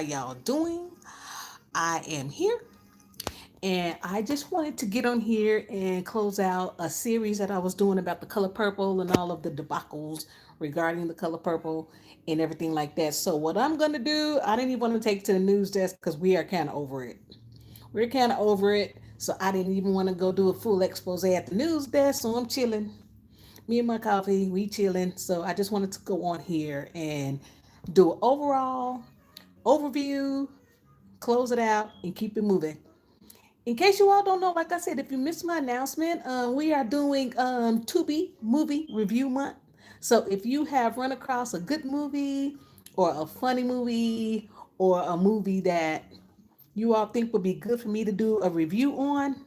are y'all doing? I am here, and I just wanted to get on here and close out a series that I was doing about the color purple and all of the debacles regarding the color purple and everything like that. So, what I'm going to do, I didn't even want to take it to the news desk because we are kind of over it. We're kind of over it. So, I didn't even want to go do a full expose at the news desk. So, I'm chilling. Me and my coffee, we chilling. So, I just wanted to go on here and do an overall overview, close it out, and keep it moving. In case you all don't know, like I said, if you missed my announcement, we are doing Tubi Movie Review Month. So if you have run across a good movie or a funny movie or a movie that you all think would be good for me to do a review on,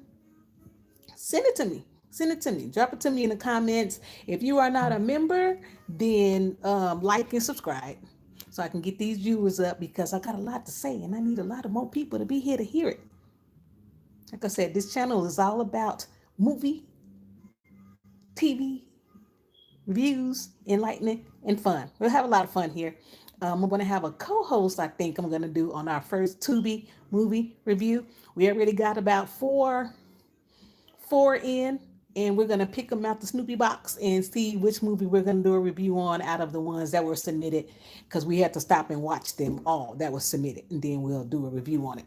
send it to me. Send it to me. Drop it to me in the comments. If you are not a member, then like and subscribe so I can get these viewers up because I got a lot to say and I need a lot of more people to be here to hear it. Like I said, this channel is all about movie, TV, reviews, enlightening, and fun. We'll have a lot of fun here. I'm going to have a co-host. I think I'm going to do on our first Tubi movie review. We already got about four in, and we're going to pick them out the Snoopy box and see which movie we're going to do a review on out of the ones that were submitted because we had to stop and watch them all that was submitted, and then we'll do a review on it.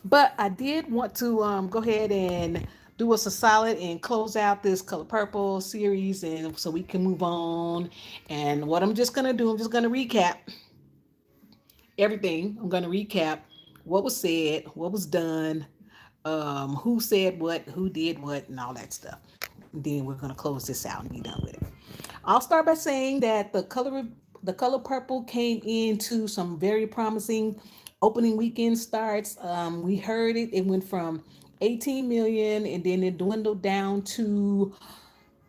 But I did want to go ahead and do us a solid and close out this Color Purple series, and so we can move on. And what I'm just gonna do, I'm just gonna recap everything. I'm gonna recap what was said, what was done, who said what, who did what, and all that stuff. And then we're gonna close this out and be done with it. I'll start by saying that the color purple came into some very promising opening weekend starts. We heard it. It went from 18 million and then it dwindled down to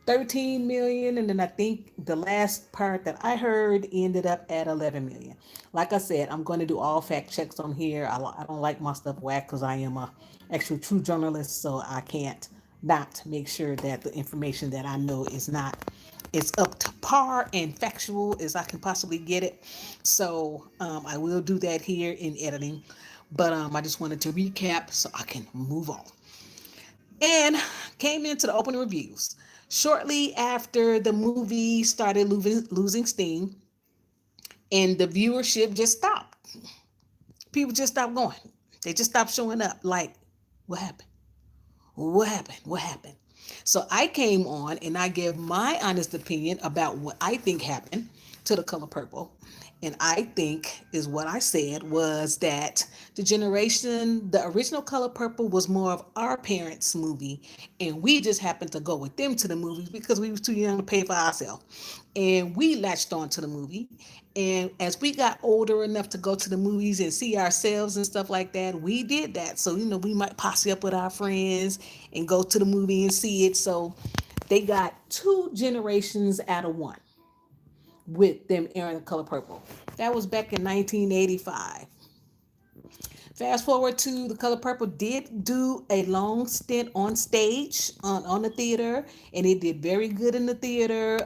13 million, and then I think the last part that I heard ended up at 11 million. Like I said, I'm going to do all fact checks on here. I don't like my stuff whack because I am a actual true journalist, so I can't not make sure that the information that I know is not as up to par and factual as I can possibly get it. So I will do that here in editing, but I just wanted to recap so I can move on. And came into the opening reviews. Shortly after the movie started losing steam and the viewership just stopped. People just stopped going. They just stopped showing up. Like, what happened? What happened? What happened? So I came on and I gave my honest opinion about what I think happened to the color purple. And I think is what I said was that the original Color Purple was more of our parents' movie, and we just happened to go with them to the movies because we was too young to pay for ourselves, and we latched on to the movie. And as we got older enough to go to the movies and see ourselves and stuff like that, we did that. So we might posse up with our friends and go to the movie and see it. So they got two generations out of one with them airing the color purple. That was back in 1985. Fast forward to the color purple did do a long stint on stage on the theater, and it did very good in the theater.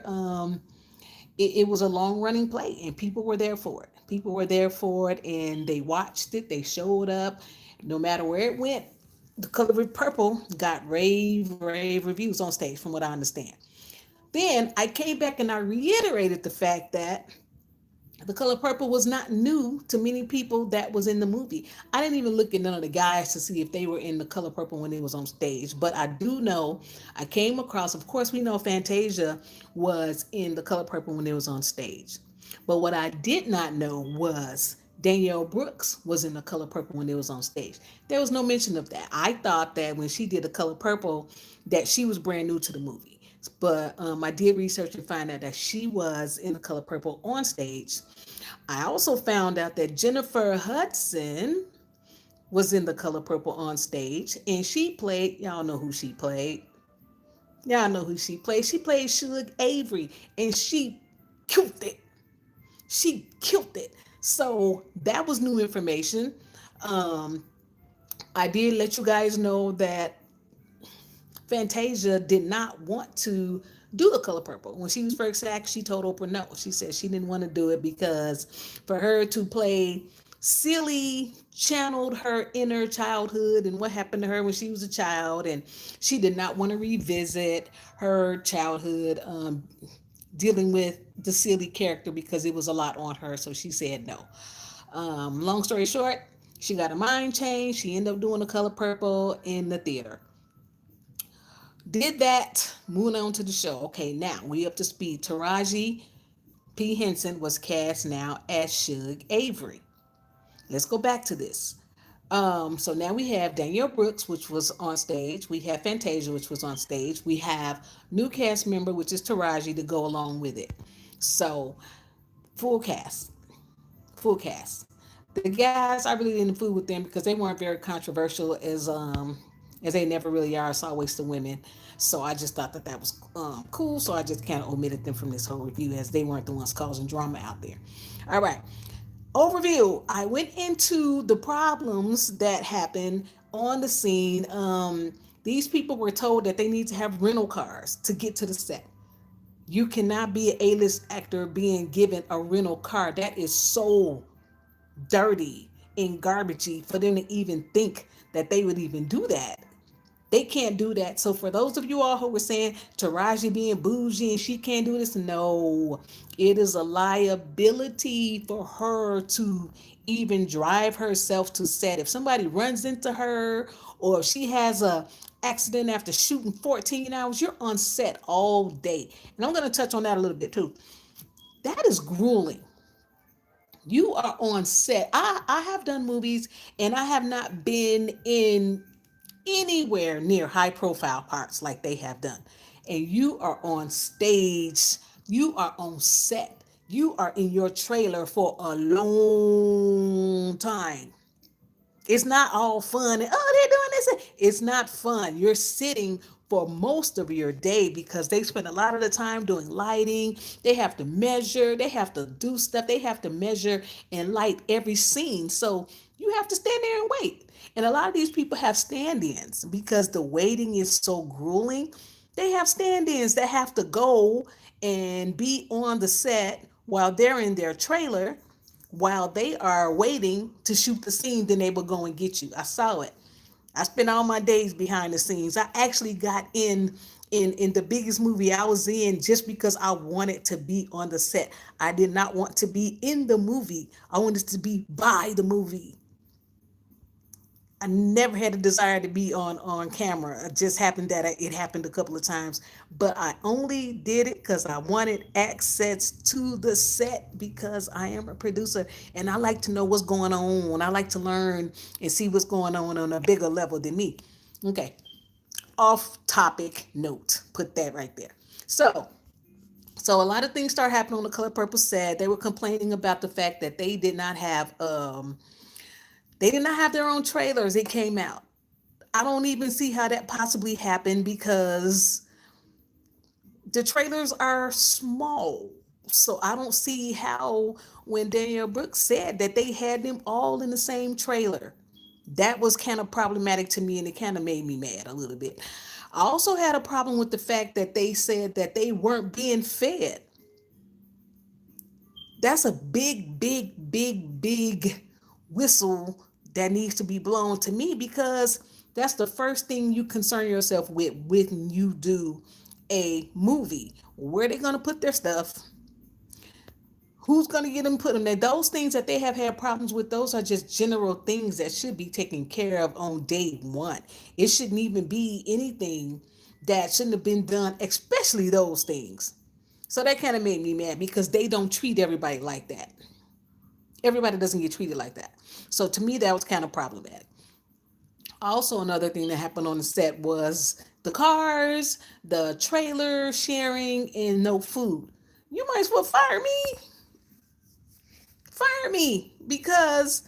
It was a long running play, and people were there for it. People were there for it, and they watched it. They showed up. No matter where it went, the color purple got rave reviews on stage, from what I understand. Then I came back and I reiterated the fact that the color purple was not new to many people that was in the movie. I didn't even look at none of the guys to see if they were in the color purple when it was on stage, but I do know I came across, of course we know Fantasia was in the color purple when it was on stage, but what I did not know was Danielle Brooks was in the color purple when it was on stage. There was no mention of that. I thought that when she did the color purple that she was brand new to the movie, but I did research and find out that she was in the color purple on stage. I also found out that Jennifer Hudson was in the color purple on stage, and she played. Y'all know who she played. Y'all know who she played. She played Suge Avery, and she killed it. She killed it. So that was new information. Um, I did let you guys know that Fantasia did not want to do the color purple. When she was first asked, she told Oprah no. She said she didn't want to do it because for her to play Silly channeled her inner childhood and what happened to her when she was a child, and she did not want to revisit her childhood, dealing with the silly character because it was a lot on her. So she said no. Long story short, she got a mind change. She ended up doing The Color Purple in the theater. Did that, moving on to the show. Okay, now we up to speed. Taraji P. Henson was cast now as Shug Avery. Let's go back to this. So now we have Danielle Brooks, which was on stage. We have Fantasia, which was on stage. We have new cast member, which is Taraji, to go along with it. So full cast, full cast. The guys, I really didn't fool with them because they weren't very controversial as they never really are. It's always the women. So I just thought that that was cool. So I just kind of omitted them from this whole review as they weren't the ones causing drama out there. All right. Overview. I went into the problems that happened on the scene. These people were told that they need to have rental cars to get to the set. You cannot be an A-list actor being given a rental car. That is so dirty and garbagey for them to even think that they would even do that. They can't do that. So for those of you all who were saying Taraji being bougie and she can't do this, no, it is a liability for her to even drive herself to set. If somebody runs into her or if she has a accident after shooting 14 hours, you're on set all day. And I'm going to touch on that a little bit too. That is grueling. You are on set. I have done movies and I have not been in anywhere near high profile parts like they have done. And you are on stage, you are on set, you are in your trailer for a long time. It's not all fun and oh they're doing this. It's not fun. You're sitting for most of your day because they spend a lot of the time doing lighting. They have to measure, they have to do stuff, they have to measure and light every scene. So you have to stand there and wait. And a lot of these people have stand-ins because the waiting is so grueling. They have stand-ins that have to go and be on the set while they're in their trailer while they are waiting to shoot the scene, then they will go and get you. I saw it. I spent all my days behind the scenes. I actually got in the biggest movie I was in just because I wanted to be on the set. I did not want to be in the movie. I wanted to be by the movie. I never had a desire to be on camera. It just happened that it happened a couple of times, but I only did it because I wanted access to the set because I am a producer and I like to know what's going on. I like to learn and see what's going on a bigger level than me. Okay, off topic note. Put that right there. So a lot of things start happening on the Color Purple set. They were complaining about the fact that they did not have their own trailers. It came out. I don't even see how that possibly happened because the trailers are small. So I don't see how when Danielle Brooks said that they had them all in the same trailer. That was kind of problematic to me and it kind of made me mad a little bit. I also had a problem with the fact that they said that they weren't being fed. That's a big whistle that needs to be blown to me because that's the first thing you concern yourself with when you do a movie. Where they gonna put their stuff? Who's gonna get them put them there? Those things that they have had problems with, those are just general things that should be taken care of on day one. It shouldn't even be anything that shouldn't have been done, especially those things. So that kind of made me mad because they don't treat everybody like that. Everybody doesn't get treated like that. So to me, that was kind of problematic. Also, another thing that happened on the set was the cars, the trailer sharing, and no food. You might as well fire me, because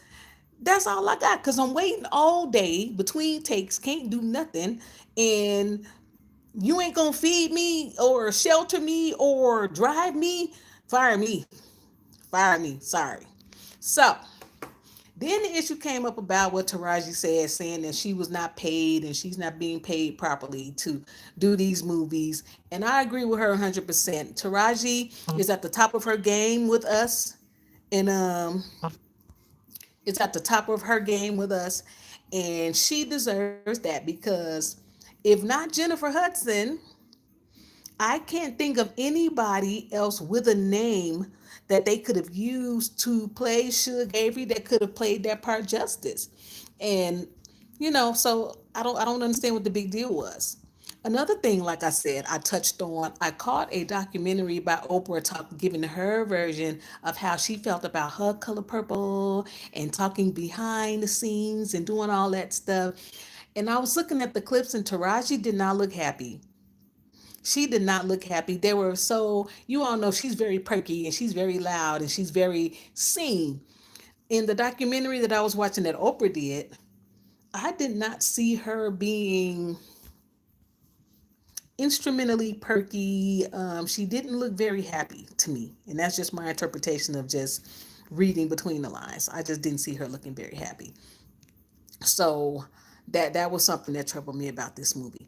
that's all I got. Because I'm waiting all day between takes, can't do nothing, and you ain't gonna feed me or shelter me or drive me. Fire me, fire me. Sorry. So then the issue came up about what Taraji said, saying that she was not paid and she's not being paid properly to do these movies. And I agree with her 100%. Taraji is at the top of her game with us. And is at the top of her game with us, and she deserves that because if not Jennifer Hudson, I can't think of anybody else with a name that they could have used to play Suge Avery that could have played that part justice. And so I don't understand what the big deal was. Another thing, like I said, I touched on, I caught a documentary by Oprah giving her version of how she felt about her color purple and talking behind the scenes and doing all that stuff. And I was looking at the clips, and Taraji did not look happy. She did not look happy. They were so, you all know she's very perky and she's very loud and she's very seen. In the documentary that I was watching that Oprah did, I did not see her being instrumentally perky. She didn't look very happy to me. And that's just my interpretation of just reading between the lines. I just didn't see her looking very happy. So that was something that troubled me about this movie.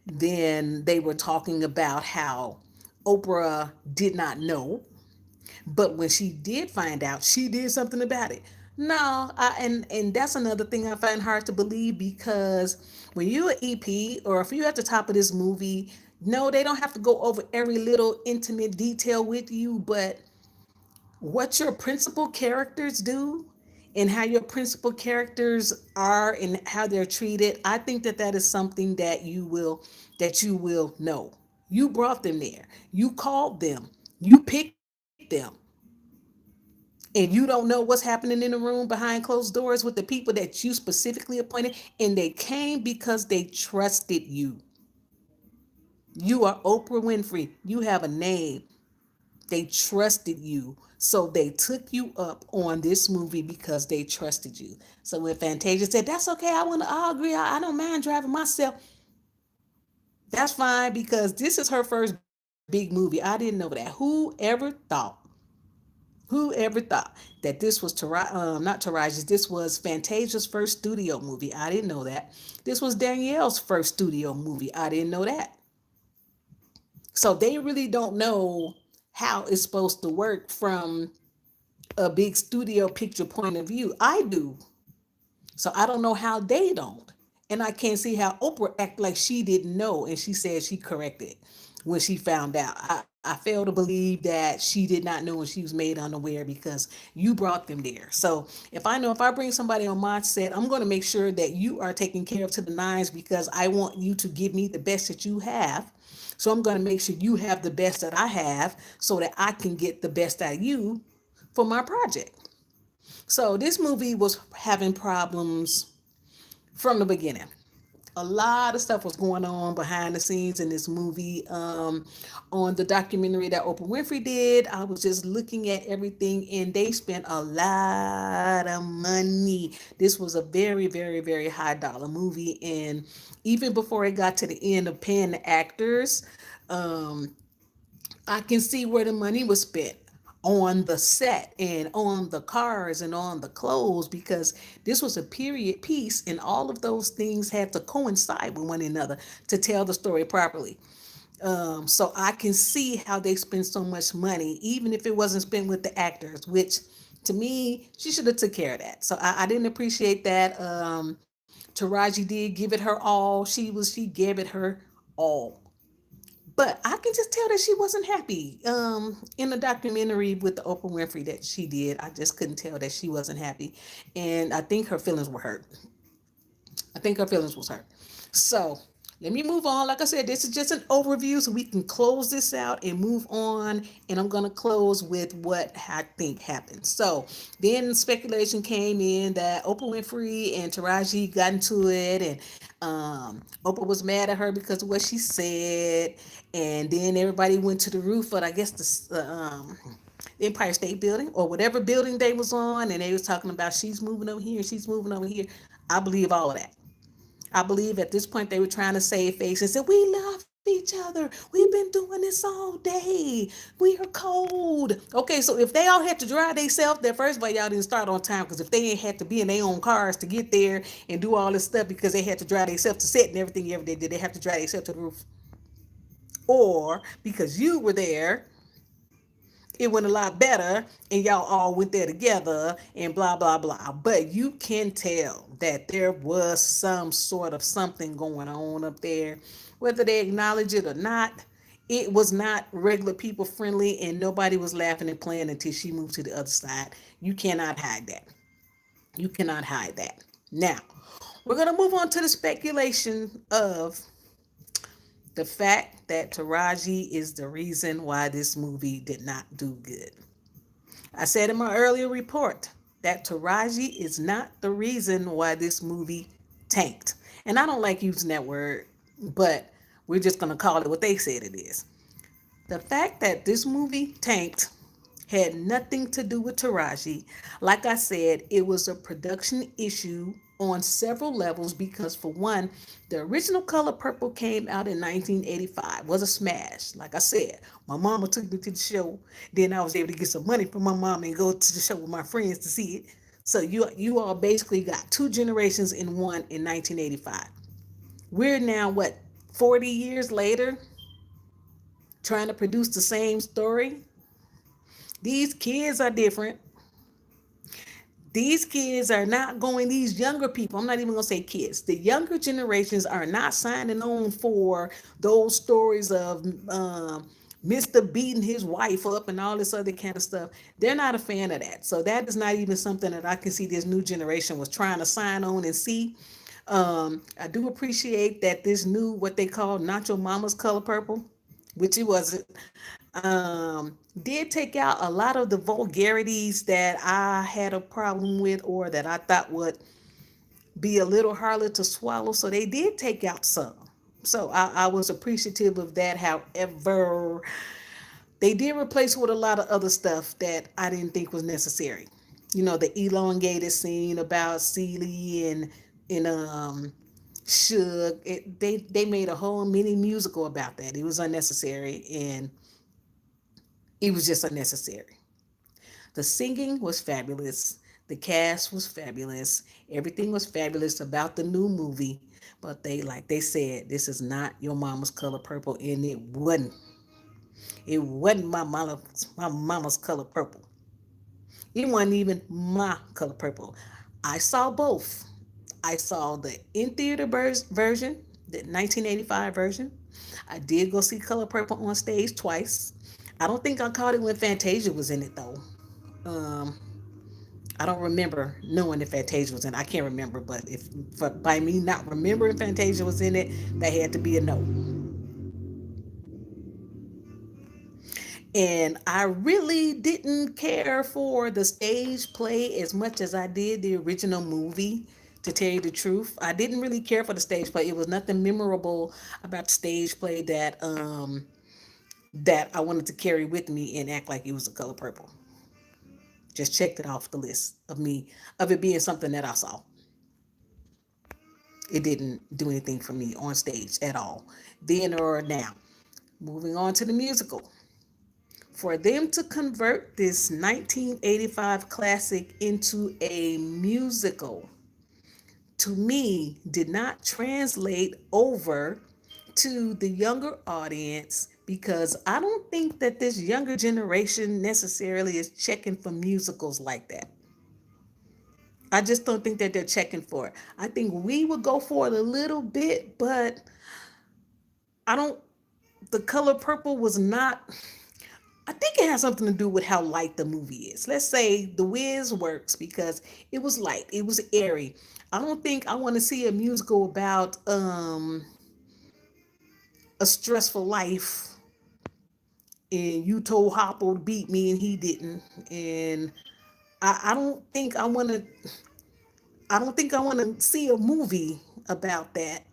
Then they were talking about how Oprah did not know, but when she did find out, she did something about it. No, and that's another thing I find hard to believe because when you're an EP or if you're at the top of this movie, no, they don't have to go over every little intimate detail with you, but what your principal characters do and how your principal characters are and how they're treated, I think that is something that you will know. You brought them there, you called them, you picked them, and you don't know what's happening in the room behind closed doors with the people that you specifically appointed, and they came because they trusted you. You are Oprah Winfrey, you have a name. They trusted you. So they took you up on this movie because they trusted you. So when Fantasia said, that's okay, I agree, I don't mind driving myself, that's fine because this is her first big movie. I didn't know that. Whoever thought that this was not Taraji's, this was Fantasia's first studio movie? I didn't know that. This was Danielle's first studio movie. I didn't know that. So they really don't know how it's supposed to work from a big studio picture point of view. I do. So I don't know how they don't. And I can't see how Oprah act like she didn't know and she said she corrected when she found out. I fail to believe that she did not know and she was made unaware because you brought them there. So if I bring somebody on my set, I'm going to make sure that you are taken care of to the nines because I want you to give me the best that you have. So I'm going to make sure you have the best that I have so that I can get the best out of you for my project. So this movie was having problems from the beginning. A lot of stuff was going on behind the scenes in this movie. On the documentary that Oprah Winfrey did, I was just looking at everything, and they spent a lot of money. This was a very, very, very high dollar movie, and even before it got to the end of paying the actors, um, I can see where the money was spent on the set and on the cars and on the clothes because this was a period piece and all of those things had to coincide with one another to tell the story properly. So I can see how they spend so much money, even if it wasn't spent with the actors, which to me, she should have took care of that. So I didn't appreciate that. Taraji did give it her all. She gave it her all. But I can just tell that she wasn't happy. In the documentary with the Oprah Winfrey that she did, I just couldn't tell that she wasn't happy, and I think her feelings were hurt. I think her feelings was hurt. So let me move on. Like I said, this is just an overview so we can close this out and move on. And I'm going to close with what I think happened. So then speculation came in that Oprah Winfrey and Taraji got into it, and Oprah was mad at her because of what she said. And then everybody went to the roof of, I guess, the Empire State Building or whatever building they was on, and they was talking about she's moving over here, she's moving over here. I believe all of that. I believe at this point they were trying to save face and said, we love each other. We've been doing this all day. We are cold. Okay, so if they all had to drive themselves there, first of all, y'all didn't start on time because if they ain't had to be in their own cars to get there and do all this stuff because they had to drive themselves to set and everything every day, did they have to drive themselves to the roof? Or because you were there it went a lot better and y'all all went there together and blah blah blah. But you can tell that there was some sort of something going on up there, whether they acknowledge it or not. It was not regular people friendly, and nobody was laughing and playing until she moved to the other side. You cannot hide that. You cannot hide that. Now, we're going to move on to the speculation of the fact that Taraji is the reason why this movie did not do good. I said in my earlier report that Taraji is not the reason why this movie tanked. And I don't like using that word, but we're just going to call it what they said it is. The fact that this movie tanked had nothing to do with Taraji. Like I said, it was a production issue on several levels because, for one, the original Color Purple came out in 1985, was a smash. Like I said, my mama took me to the show. Then I was able to get some money from my mom and go to the show with my friends to see it. So you all basically got two generations in one in 1985. We're now, what, 40 years later, trying to produce the same story. These kids are different. These kids are not going, these younger people, I'm not even going to say kids, the younger generations are not signing on for those stories of Mr. beating his wife up and all this other kind of stuff. They're not a fan of that. So that is not even something that I can see this new generation was trying to sign on and see. I do appreciate that this new, what they call Not Your Mama's Color Purple, which it wasn't, did take out a lot of the vulgarities that I had a problem with or that I thought would be a little harder to swallow. So they did take out some. So I was appreciative of that. However, they did replace with a lot of other stuff that I didn't think was necessary. You know, the elongated scene about Celie and Suge. They made a whole mini musical about that. It was unnecessary and it was just unnecessary. The singing was fabulous. The cast was fabulous. Everything was fabulous about the new movie. But they, like they said, this is not your mama's Color Purple, and it wasn't. It wasn't my mama's Color Purple. It wasn't even my Color Purple. I saw both. I saw the in theater version, the 1985 version. I did go see Color Purple on stage twice. I don't think I caught it when Fantasia was in it though. Um, I don't remember knowing if Fantasia was in it. I can't remember, but if by me not remembering Fantasia was in it, that had to be a no. And I really didn't care for the stage play as much as I did the original movie. To tell you the truth, I didn't really care for the stage play. It was nothing memorable about the stage play that I wanted to carry with me and act like it was a Color Purple. Just checked it off the list of it being something that I saw. It didn't do anything for me on stage at all, then or now. Moving on to the musical. For them to convert this 1985 classic into a musical, to me, did not translate over to the younger audience because I don't think that this younger generation necessarily is checking for musicals like that. I just don't think that they're checking for it. I think we would go for it a little bit, but I don't. The Color Purple was not. I think it has something to do with how light the movie is. Let's say The Wiz works because it was light, it was airy. I don't think I want to see a musical about a stressful life and you told Hoppo to beat me and he didn't. And I don't think I want to see a movie about that.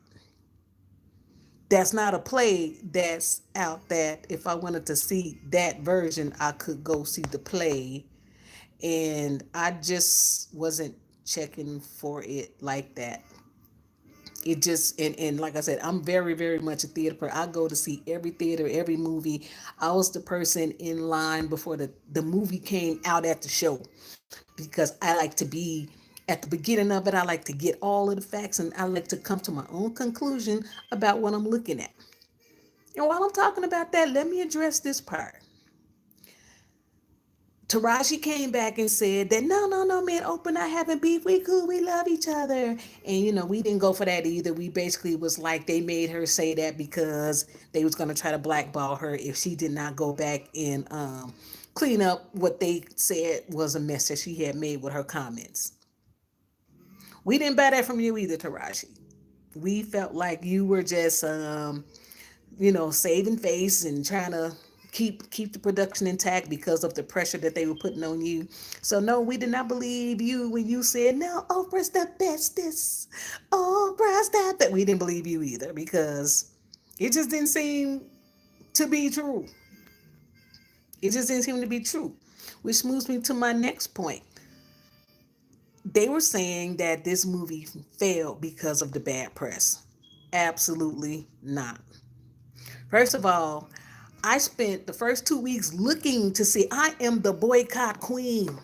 That's not a play that's out that if I wanted to see that version, I could go see the play. And I just wasn't checking for it like that. It just and like I said, I'm very, very much a theater person. I go to see every theater, every movie. I was the person in line before the movie came out at the show because I like to be at the beginning of it. I like to get all of the facts and I like to come to my own conclusion about what I'm looking at. And while I'm talking about that, let me address this part. Taraji came back and said that no, no, no, man, Oprah not having beef. We cool. We love each other. And we didn't go for that either. We basically was like they made her say that because they was gonna try to blackball her if she did not go back and clean up what they said was a mess that she had made with her comments. We didn't buy that from you either, Taraji. We felt like you were just saving face and trying to keep the production intact because of the pressure that they were putting on you. So no, we did not believe you when you said no, Oprah's the bestest. Oprah's that. We didn't believe you either because it just didn't seem to be true. It just didn't seem to be true. Which moves me to my next point. They were saying that this movie failed because of the bad press. Absolutely not. First of all, I spent the first 2 weeks looking to see. I am the boycott queen.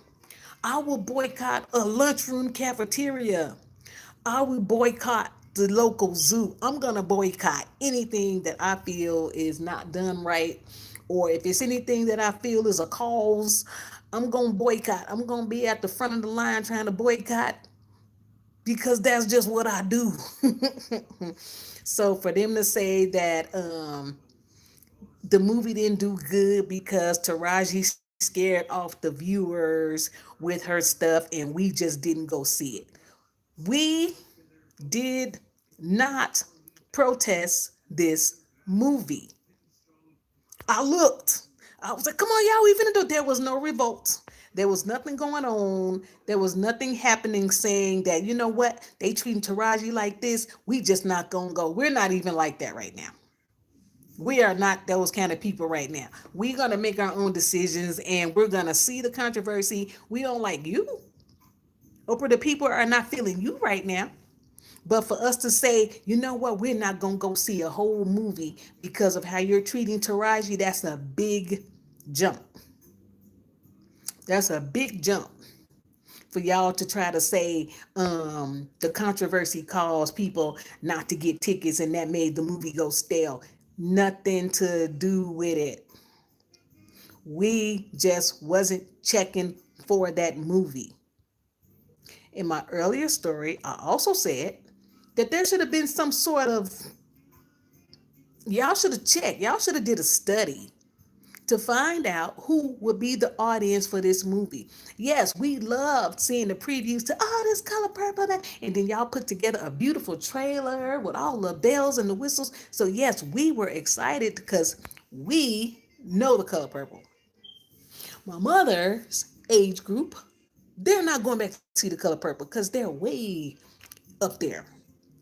I will boycott a lunchroom cafeteria. I will boycott the local zoo. I'm going to boycott anything that I feel is not done right. Or if it's anything that I feel is a cause, I'm going to boycott. I'm going to be at the front of the line trying to boycott because that's just what I do. So for them to say that the movie didn't do good because Taraji scared off the viewers with her stuff and we just didn't go see it. We did not protest this movie. I looked. I was like, come on, y'all, we finna do it. There was no revolt. There was nothing going on. There was nothing happening saying that, you know what, they treating Taraji like this. We just not gonna go. We're not even like that right now. We are not those kind of people right now. We're gonna make our own decisions and we're gonna see the controversy. We don't like you. Oprah, the people are not feeling you right now. But for us to say, you know what, we're not gonna go see a whole movie because of how you're treating Taraji, that's a big jump. That's a big jump for y'all to try to say the controversy caused people not to get tickets and that made the movie go stale. Nothing to do with it. We just wasn't checking for that movie. In my earlier story, I also said that there should have been some sort of, y'all should have checked, y'all should have did a study to find out who would be the audience for this movie. Yes, we loved seeing the previews to this color purple, and then y'all put together a beautiful trailer with all the bells and the whistles. So yes, we were excited because we know the color purple. My mother's age group, they're not going back to see the color purple because they're way up there.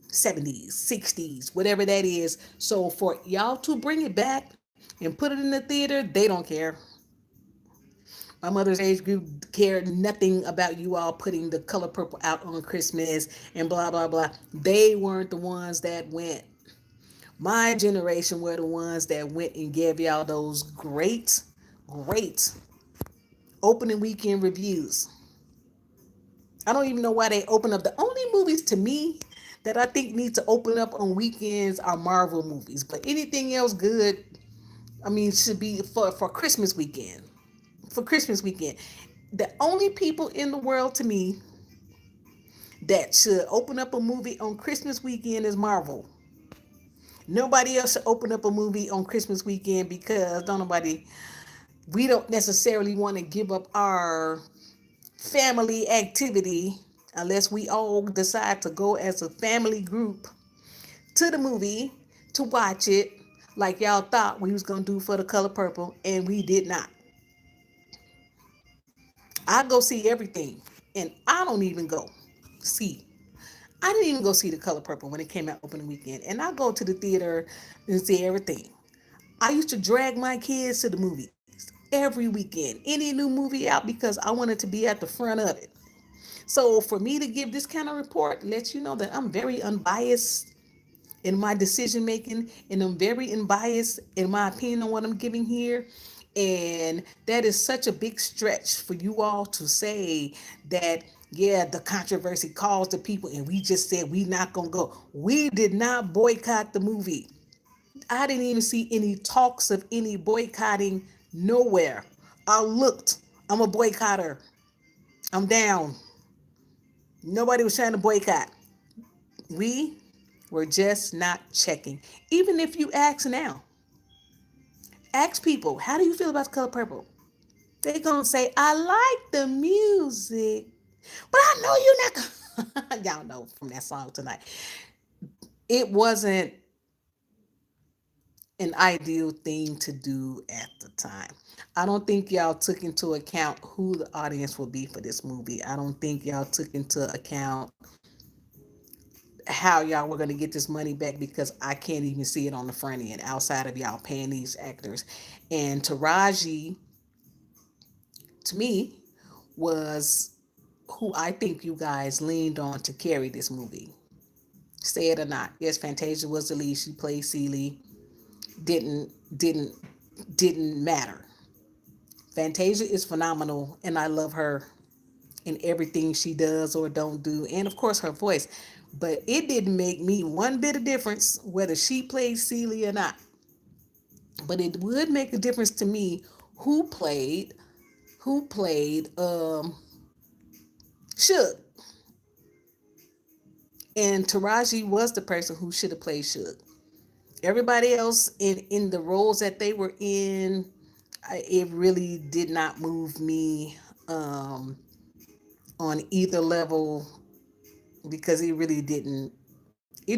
70s, 60s, whatever that is. So for y'all to bring it back and put it in the theater, they don't care. My mother's age group cared nothing about you all putting the color purple out on Christmas and blah, blah, blah. They weren't the ones that went. My generation were the ones that went and gave y'all those great, great opening weekend reviews. I don't even know why they open up. The only movies to me that I think need to open up on weekends are Marvel movies. But anything else good, I mean, should be for Christmas weekend. For Christmas weekend. The only people in the world to me that should open up a movie on Christmas weekend is Marvel. Nobody else should open up a movie on Christmas weekend because we don't necessarily want to give up our family activity unless we all decide to go as a family group to the movie to watch it like y'all thought we was gonna do for the color purple, and we did not. I go see everything, and I don't even go see. I didn't even go see the color purple when it came out opening weekend, and I go to the theater and see everything. I used to drag my kids to the movies every weekend, any new movie out because I wanted to be at the front of it. So for me to give this kind of report lets you know that I'm very unbiased in my decision making and I'm very unbiased in my opinion on what I'm giving here. And that is such a big stretch for you all to say that, yeah, the controversy caused the people and we just said we not gonna go. We did not boycott the movie. I didn't even see any talks of any boycotting nowhere. I looked. I'm a boycotter. I'm down. Nobody was trying to boycott. We were just not checking. Even if you ask now, ask people, how do you feel about the color purple? They're gonna say, I like the music. But I know you're not gonna y'all know from that song tonight. It wasn't an ideal thing to do at the time. I don't think y'all took into account who the audience will be for this movie. I don't think y'all took into account how y'all were going to get this money back because I can't even see it on the front end outside of y'all paying these actors. And Taraji, to me, was who I think you guys leaned on to carry this movie. Say it or not. Yes, Fantasia was the lead. She played Celie. Didn't didn't didn't matter. Fantasia is phenomenal, and I love her in everything she does or don't do, and of course her voice. But it didn't make me one bit of difference whether she played Celia or not. But it would make a difference to me who played who played Suge. And Taraji was the person who should have played Suge. Everybody else in the roles that they were in, it really did not move me on either level because it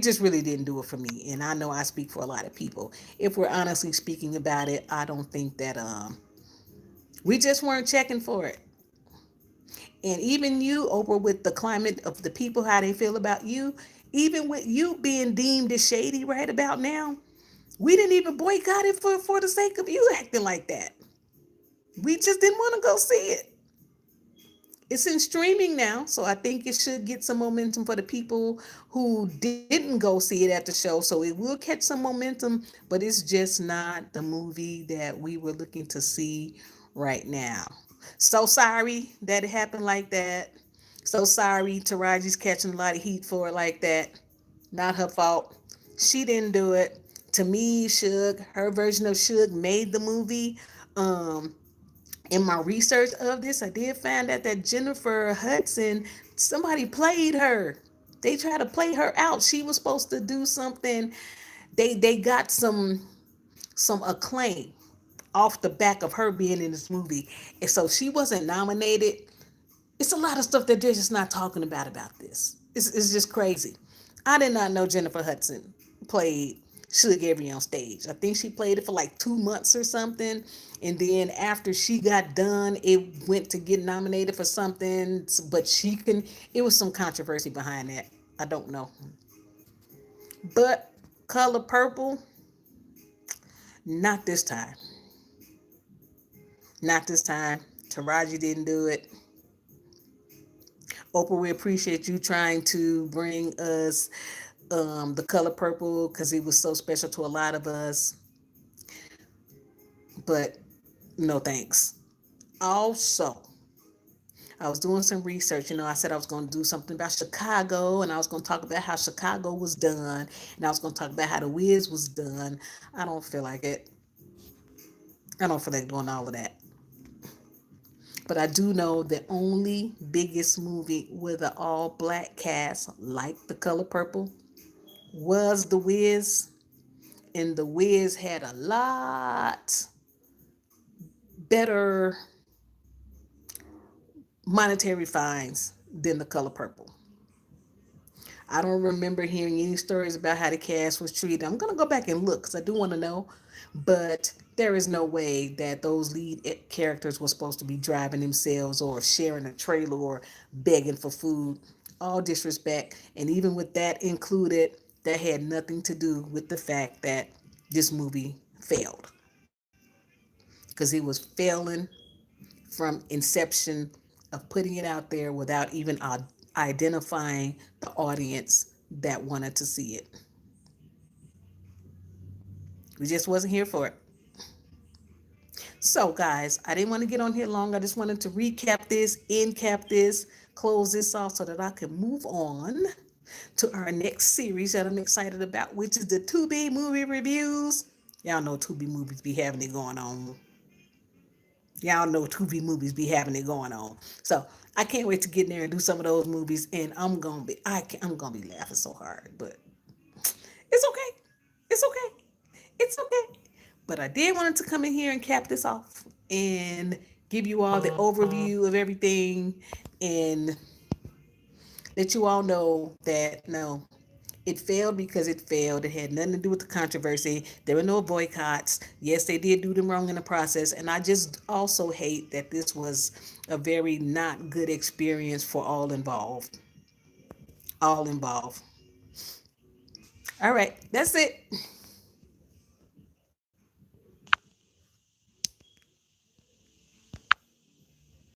just really didn't do it for me. And I know I speak for a lot of people. If we're honestly speaking about it, I don't think that we just weren't checking for it. And even you, Oprah, with the climate of the people, how they feel about you, even with you being deemed as shady right about now, we didn't even boycott it for the sake of you acting like that. We just didn't want to go see it. It's in streaming now, so I think it should get some momentum for the people who didn't go see it at the show. So it will catch some momentum, but it's just not the movie that we were looking to see right now. So sorry that it happened like that. So sorry Taraji's catching a lot of heat for it like that. Not her fault. She didn't do it. To me, Suge, her version of Suge made the movie. Um, in my research of this, I did find out that Jennifer Hudson, somebody played her. They tried to play her out. She was supposed to do something. They got some acclaim off the back of her being in this movie, and so she wasn't nominated. It's a lot of stuff that they're just not talking about this. It's just crazy. I did not know Jennifer Hudson played Suge Avery on stage. I think she played it for like 2 months or something. And then after she got done, it went to get nominated for something. But it was some controversy behind that. I don't know. But Color Purple, not this time. Not this time. Taraji didn't do it. Oprah, we appreciate you trying to bring us the color purple because it was so special to a lot of us. But no thanks. Also, I was doing some research. I said I was going to do something about Chicago, and I was going to talk about how Chicago was done, and I was going to talk about how the Wiz was done. I don't feel like it. I don't feel like doing all of that. But I do know the only biggest movie with an all black cast like The Color Purple was The Wiz. And The Wiz had a lot better monetary fines than The Color Purple. I don't remember hearing any stories about how the cast was treated. I'm going to go back and look because I do want to know. But there is no way that those lead characters were supposed to be driving themselves or sharing a trailer or begging for food. All disrespect. And even with that included, that had nothing to do with the fact that this movie failed. Because it was failing from inception of putting it out there without even identifying the audience that wanted to see it. We just wasn't here for it. So, guys, I didn't want to get on here long. I just wanted to recap this, end cap this, close this off so that I can move on to our next series that I'm excited about, which is the Tubi movie reviews. Y'all know Tubi movies be having it going on. Y'all know Tubi movies be having it going on. So I can't wait to get in there and do some of those movies, and I'm gonna be laughing so hard, but it's okay. It's okay. It's okay. But I did want to come in here and cap this off and give you all the overview of everything and let you all know that no, it failed because it failed. It had nothing to do with the controversy. There were no boycotts. Yes, they did do them wrong in the process. And I just also hate that this was a very not good experience for all involved. All involved. All right, that's it.